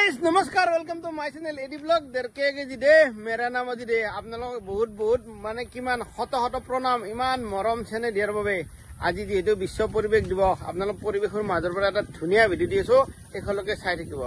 Guys नमस्कार welcome to my channel एडी blog देरके केजी दे मेरा नाम अजी दे आपनालोक बहुत माने किमान हत हत प्रणाम इमान मरम छेने दियार বাবে আজি যেহেতু বিশ্ব পৰিবেশ দিৱস আপোনালোক পৰিবেশৰ মাজৰ পৰা এটা ধুনীয়া ভিডিও দিছো এখলকে চাই থাকিব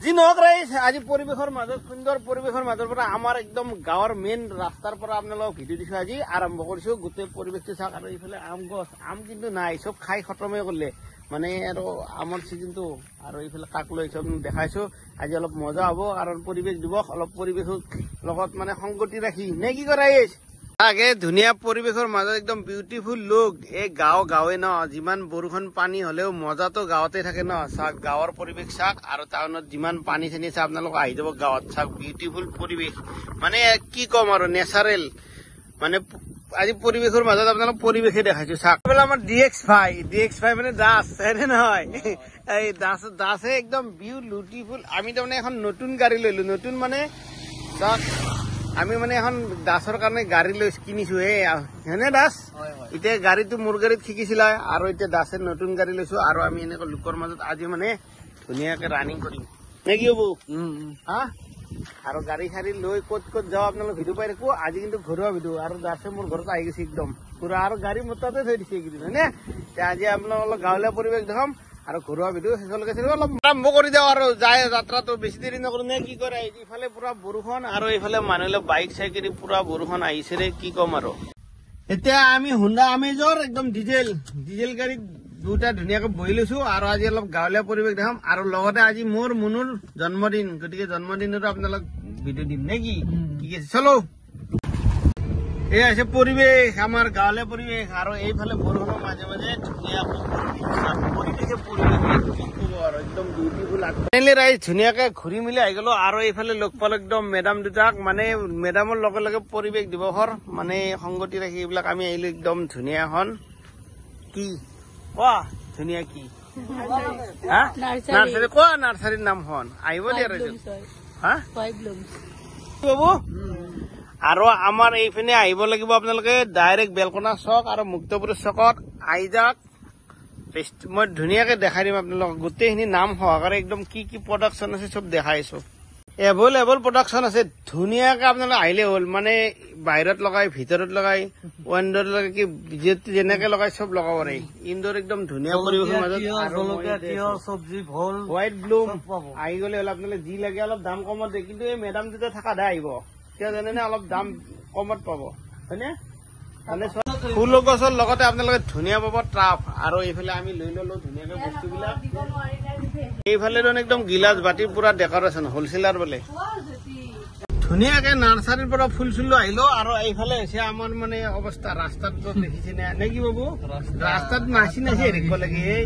জি নহক ৰাইজ আজি পৰিবেশৰ মাজত সুন্দৰ পৰিবেশৰ মাজৰ পৰা আমাৰ একদম গাঁৱৰ মেইন ৰাস্তাৰ পৰা আপোনালোক ভিডিও দিছো আজি আৰম্ভ কৰিছো গোটেই পৰিবেশটো চাওক আৰু ইফালে আম গছ আম কিন্তু নাই সব খাই খতমে কৰিলে মানে আৰু আমৰ সিজনটো আৰু ইফালে কাকলৈ সব দেখাইছো আজি অলপ মজা হ'ব কাৰণ পৰিবেশ দিৱস অলপ পৰিবেশৰ লগত মানে সংগতি ৰাখি নে কি কৰাইছ আগে ধুনীয়া পৰিবেশৰ মাজত একদম বিউটিফুল লুক এই গাঁৱে ন যিমান বৰষুণ পানী হলেও মজাটো গাঁৱতে থাকে ন চাক গাঁৱৰ পৰিবেশ চাক আৰু টাউনত যিমান পানী চানি আছে আপোনালোক আহি যাব গাঁৱত চাক বিউটিফুল পৰিবেশ মানে কি কম আৰু নেচাৰেল মানে আজি পৰিবেশৰ মাজত আপোনালোক পৰিবেশে দেখাইছো চাক আমাৰ DX5 মানে দাস এনে নহয় এই দাসে একদম বিউটিফুল আমি তাৰমানে এখন নতুন গাড়ী লৈলো নতুন মানে চাক আমি মানে এখন দাসৰ কাৰণে গাড়ী লৈ কিনিছো হেনে দাস এতিয়া গাড়ীটো মোৰ গাড়ীত শিকিছিলা আৰু এতিয়া দাসে নতুন গাড়ী লৈছো আৰু আমি এনেকৈ লোকৰ মাজত আজি মানে ধুনীয়াকে ৰানিং কৰিম নে কি হ'ব হা আৰু গাড়ী খাৰি লৈ ক'ত যাও আপোনালোক ভিডিও পাই ৰাখো আজি কিন্তু ঘৰুৱা ভিডিও আৰু দাসে মোৰ ঘৰত আহি গৈছে একদম পুৰা আৰু গাড়ী মোটাতে থৈ দিছে এইকেইদিন হয়নে আজি আপোনালোক গাঁৱলীয়া পৰিৱেশ দেখাম আৰু ঘৰুৱা ভিডিও শেষলৈকে চাই অলপ আৰম্ভ কৰি দিওঁ আৰু যায় যাত্ৰাটো বেছি দেৰি নকৰো নে কি কৰে ইফালে পুৰা বৰষুণ আৰু এইফালে মানুহে বাইক চাইকেল পুৰা বৰষুণ আহিছে ৰে কি কম আৰু এতিয়া আমি হুণ্ডা আমেজৰ একদম ডিজেল গাড়ীত দুটা ধুনীয়াকৈ বহি লৈছো আৰু আজি অলপ গাঁৱলীয়া পৰিৱেশ দেখাম আৰু লগতে আজি মোৰ মুনুৰ জন্মদিন গতিকে জন্মদিনৰো আপোনালোক ভিডিও দিম নে কি ঠিক আছে চলো এই আছে পৰিৱেশ আমাৰ গাঁৱলীয়া পৰিৱেশ আৰু এইফালে বৰষুণৰ মাজে মাজে ধুনীয়া একদম বিউটিফুল ৰাইজ ধুনীয়াকে ঘূৰি মেলি আহি গলো আৰু এইফালে লগ পালো একদম মেডাম দুটাক মানে মেডামৰ লগে লগে পৰিৱেশ দিৱসৰ মানে সংগতি ৰাখি এইবিলাক আমি আহিলো একদম ধুনীয়া এখন কি কোৱা ধুনীয়া কি নাৰ্চাৰী কোৱা নাৰ্চাৰীৰ নাম হন আহিব দিয়া বাবু আৰু আমাৰ এইপিনে আহিব লাগিব আপোনালোকে ডাইৰেক্ট বেলকনা চক আৰু মুক্তপুৰী চকত আহি যাওক মই ধুনীয়াকে দেখাই দিম আপোনালোকক গোটেইখিনি নাম সহকাৰে একদম কি প্ৰডাকশ্যন আছে চব দেখাইছো এভেলেবল প্ৰডাকশ্যন আছে ধুনীয়াকে আপোনালোকে আহিলে হ'ল মানে বাহিৰত লগাই ভিতৰত লগাই উইণ্ডোত লগাই কি যেনেকে লগাই চব লগাব পাৰি ইনডোৰ একদম ধুনীয়া পৰিৱেশৰ মাজত হোৱাইট ব্লুম আহি গলে হ'ল আপোনালোকে যি লাগে অলপ দাম কমত দিয়ে কিন্তু এই মেডাম দুটা থকা দে আহিব কিয় জানেনে অলপ দাম কমত পাব হয়নে মানে ফুল গছৰ লগতে আপোনালোকে ধুনীয়া পাব ট্ৰাফ আৰু এইফালে আমি লৈ ললো ধুনীয়াকে বস্তুবিলাক এইফালে একদম গিলাচ বাটিৰ পুৰা ডেকৰেশ্যন হলচেলাৰ বোলে ধুনীয়াকে নাৰ্চাৰীৰ পৰা ফুল চুল আহিলো আৰু এইফালে হৈছে আমাৰ মানে অৱস্থা ৰাস্তাত দেখিছে নে কি বাবু ৰাস্তাত নাচি হেৰিব লাগে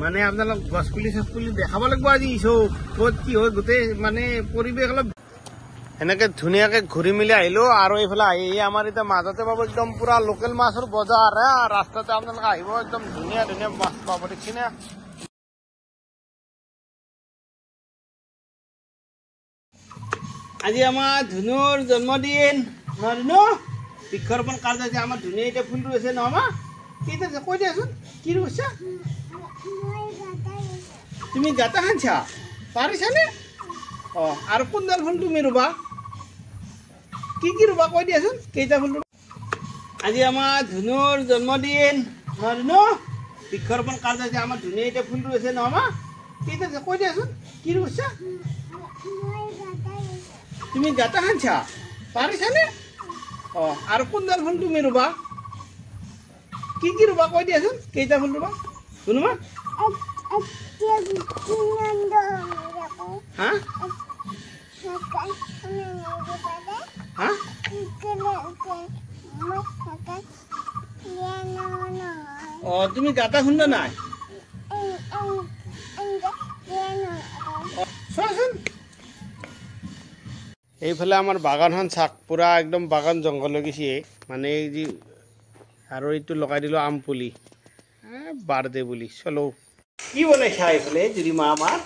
মানে আপোনালোক গছ পুলি দেখাব লাগিব আজি চব ক'ত কি হয় গোটেই মানে পৰিৱেশ অলপ এনেকে ধুনীয়াকে ঘূৰি মেলি আহিলো আৰু এইফালে আহি আমাৰ এতিয়া মাজতে পাব একদম পুৰা লোকেল মাছৰ বজাৰ ৰাস্তাতে আপোনালোকে আহিব একদম ধুনীয়া মাছ পাব দেখিছেনে আজি আমাৰ ধুনুৰ জন্মদিন ধুনু বৃক্ষৰোপণ কাৰ্য হৈছে আমাৰ ধুনীয়া এতিয়া ফুলটো হৈছে নহয় কেইটা কৈ দিয়াচোন কি কৈছা তুমি গাঁতা খান্ছা পাৰিছানে আৰু কোনডাল ফুল তুমি ৰুবা কি ৰুবা কৈ দিয়াচোন কেইটা ফুল ৰুবা আজি আমাৰ ধুনুৰ জন্মদিন ধুনু বৃক্ষৰোপণ কাৰ্য হৈছে আমাৰ ধুনীয়া এতিয়া ফুলটো হৈছে নহয় কেইটা কৈ দিয়াচোন কি কৈছা তুমি গাঁতা খান্ছা পাৰিছানে আৰু কোনডাল ফুল তুমি ৰুবা কি ৰুবা কৈ দিয়াচোন কেইটা ফুল ৰুবা শুনুমা হা তুমি গাঁতা খুন্দা নাই চোৱাচোন এইফালে আমাৰ বাগানখন চাক পুৰা একদম বাগান জংঘল হৈ গৈছে মানে এই যি আৰু এইটো লগাই দিলো আম পুলি বাৰ্থডে বুলি চলো কি বনাইছা এইফালে জুৰিমা আমাৰ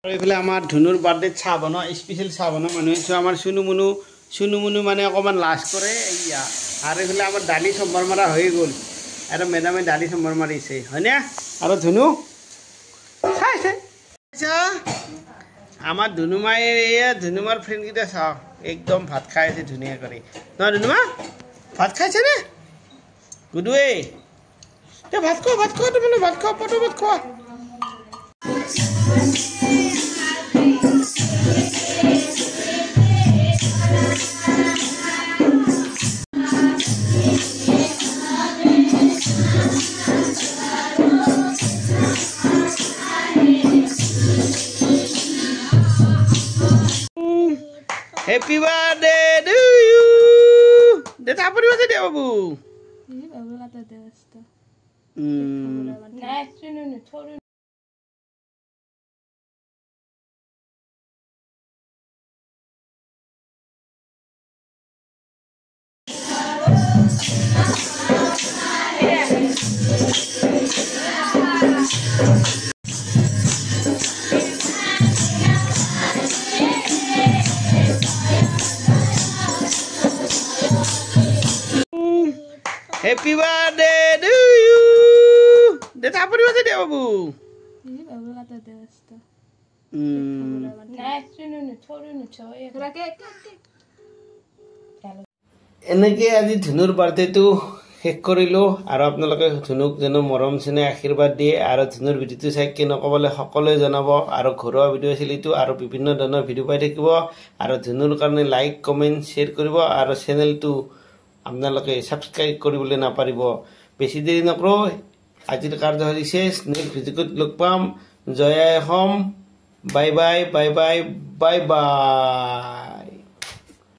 আৰু এইফালে আমাৰ ধুনুৰ বাৰ্থডেত চাহ বনোৱা স্পেচিয়েল চাহ বনোৱা মানুহে চোৱা আমাৰ চুনু মুনু মানে অকণমান লাজ কৰে এয়া আৰু এইফালে আমাৰ দালি চম্বৰ মাৰা হৈ গ'ল আৰু মেডামে দালি চম্বৰ মাৰিছে হয়নে আৰু ধুনু চাইছে আমার ধুনুমার ফ্রেন্ড কিটা চাও একদম ভাত খাই আছে ধুনিয়া করে নহয় ধুনুমা ভাত খাইছে নে গুডুৱে ভাত খোৱা তুমি ভাত খোৱা পটো ভাত খোৱা Happy birthday to you. Deta apa dia tadi babu? Ini babu kata dia sta. Nah, sini turun. Happy birthday to you. Deta apa dia tadi babu? Ini babu kata dia sta. Nah, sini turun coy. এনেকে আজি ধুনুৰ বাৰ্থডেটো শেষ কৰিলোঁ আৰু আপোনালোকে ধুনুক যেন মৰম চেনে আশীৰ্বাদ দিয়ে আৰু ধুনুৰ ভিডিঅ'টো চাই কি নক'বলৈ সকলোৱে জনাব আৰু ঘৰুৱা ভিডিঅ' আছিল এইটো আৰু বিভিন্ন ধৰণৰ ভিডিঅ' পাই থাকিব আৰু ধুনুৰ কাৰণে লাইক কমেণ্ট শ্বেয়াৰ কৰিব আৰু চেনেলটো আপোনালোকে ছাবস্ক্ৰাইব কৰিবলৈ নাপাৰিব বেছি দেৰি নকৰোঁ আজিৰ কাৰ্যসূচী শেষ নেক্সট ভিডিঅ'ত লগ পাম জয় আই Assam bye bye bye bye bye bye